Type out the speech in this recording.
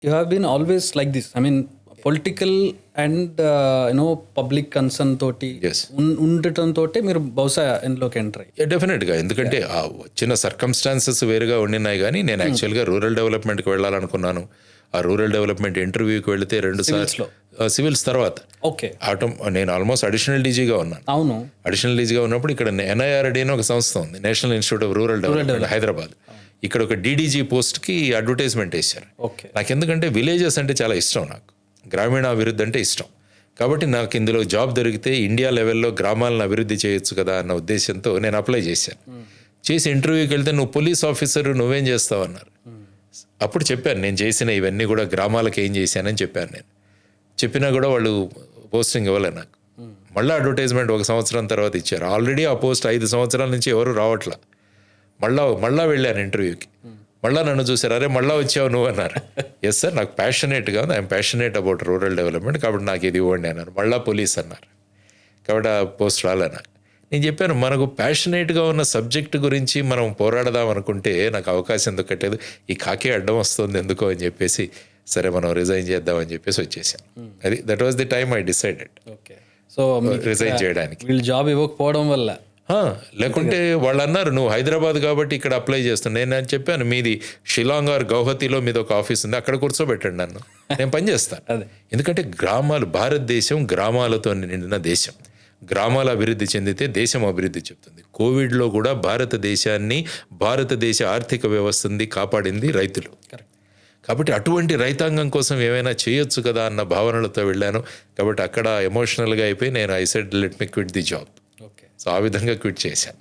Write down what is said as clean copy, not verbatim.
You have been always like this. I mean political and public concern తోటి ఉండటంతో మీరు బహుశా ఇందులోకి ఎంటర్ అయ్యి. డెఫినెట్గా, ఎందుకంటే ఆ వచ్చిన సర్కమ్స్టాన్సెస్ వేరుగా ఉండినాయి. కానీ నేను యాక్చువల్గా రూరల్ డెవలప్మెంట్కి వెళ్ళాలనుకున్నాను. ఆ రూరల్ డెవలప్మెంట్ ఇంటర్వ్యూకి వెళితే 2 సార్లు సివిల్స్ తర్వాత ఓకే నేను ఆల్మోస్ట్ అడిషనల్ డీజీగా ఉన్నాను. అవును, అడిషనల్ డీజీగా ఉన్నప్పుడు ఇక్కడ NIRD అని ఒక సంస్థ ఉంది, national institute of rural development, Hyderabad. ఇక్కడ ఒక DDG పోస్ట్కి అడ్వర్టైజ్మెంట్ వేశారు. ఓకే, నాకు ఎందుకంటే విలేజెస్ అంటే చాలా ఇష్టం, నాకు గ్రామీణ అభివృద్ధి అంటే ఇష్టం. కాబట్టి నాకు ఇందులో జాబ్ దొరికితే ఇండియా లెవెల్లో గ్రామాలను అభివృద్ధి చేయొచ్చు కదా అన్న ఉద్దేశంతో నేను అప్లై చేశాను. చేసి ఇంటర్వ్యూకి వెళ్తే నువ్వు పోలీస్ ఆఫీసర్, నువ్వేం చేస్తావు అన్నారు. అప్పుడు చెప్పాను నేను చేసిన ఇవన్నీ కూడా గ్రామాలకు ఏం చేశానని చెప్పాను. నేను చెప్పినా కూడా వాళ్ళు పోస్టింగ్ ఇవ్వలే నాకు. మళ్ళీ అడ్వర్టైజ్మెంట్ 1 సంవత్సరం తర్వాత ఇచ్చారు. ఆల్రెడీ ఆ పోస్ట్ 5 సంవత్సరాల నుంచి ఎవరు రావట్లా. మళ్ళా వెళ్ళాను ఇంటర్వ్యూకి. మళ్ళీ నన్ను చూసారు, అరే మళ్ళీ వచ్చావు నువ్వు అన్నారు. ఎస్ సార్, నాకు ప్యాషనేట్గా ఉంది, I'm passionate about rural development, కాబట్టి నాకు ఇది ఇవ్వండి అన్నారు. మళ్ళీ పోలీస్ అన్నారు, కాబట్టి ఆ పోస్ట్ రాలే నాకు. నేను చెప్పాను, మనకు ప్యాషనేట్గా ఉన్న సబ్జెక్ట్ గురించి మనం పోరాడదాం అనుకుంటే నాకు అవకాశం ఎందుకు కట్టేది, ఈ కాకి అడ్డం వస్తుంది ఎందుకో అని చెప్పేసి సరే మనం రిజైన్ చేద్దామని చెప్పేసి వచ్చేసాను. అది that was the time I decided resign చేయడానికి. వీళ్ళు జాబ్ ఇవ్వకపోవడం వల్ల. లేకుంటే వాళ్ళు అన్నారు నువ్వు హైదరాబాద్ కాబట్టి ఇక్కడ అప్లై చేస్తున్నా. నేను చెప్పాను మీది షిలాంగ్ ఆర్ గౌహతిలో మీద ఒక ఆఫీస్ ఉంది, అక్కడ కూర్చోబెట్టండి నన్ను, నేను పనిచేస్తాను. ఎందుకంటే గ్రామాలు, భారతదేశం గ్రామాలతో నిండిన దేశం. గ్రామాల అభివృద్ధి చెందితే దేశం అభివృద్ధి చెందుతుంది. కోవిడ్లో కూడా భారతదేశాన్ని, భారతదేశ ఆర్థిక వ్యవస్థని కాపాడింది రైతులు. కాబట్టి అటువంటి రైతాంగం కోసం ఏమైనా చేయొచ్చు కదా అన్న భావనలతో వెళ్ళాను. కాబట్టి అక్కడ ఎమోషనల్గా అయిపోయి నేను I said let me quit the job. So ఆ విధంగా క్విట్ చేశాను.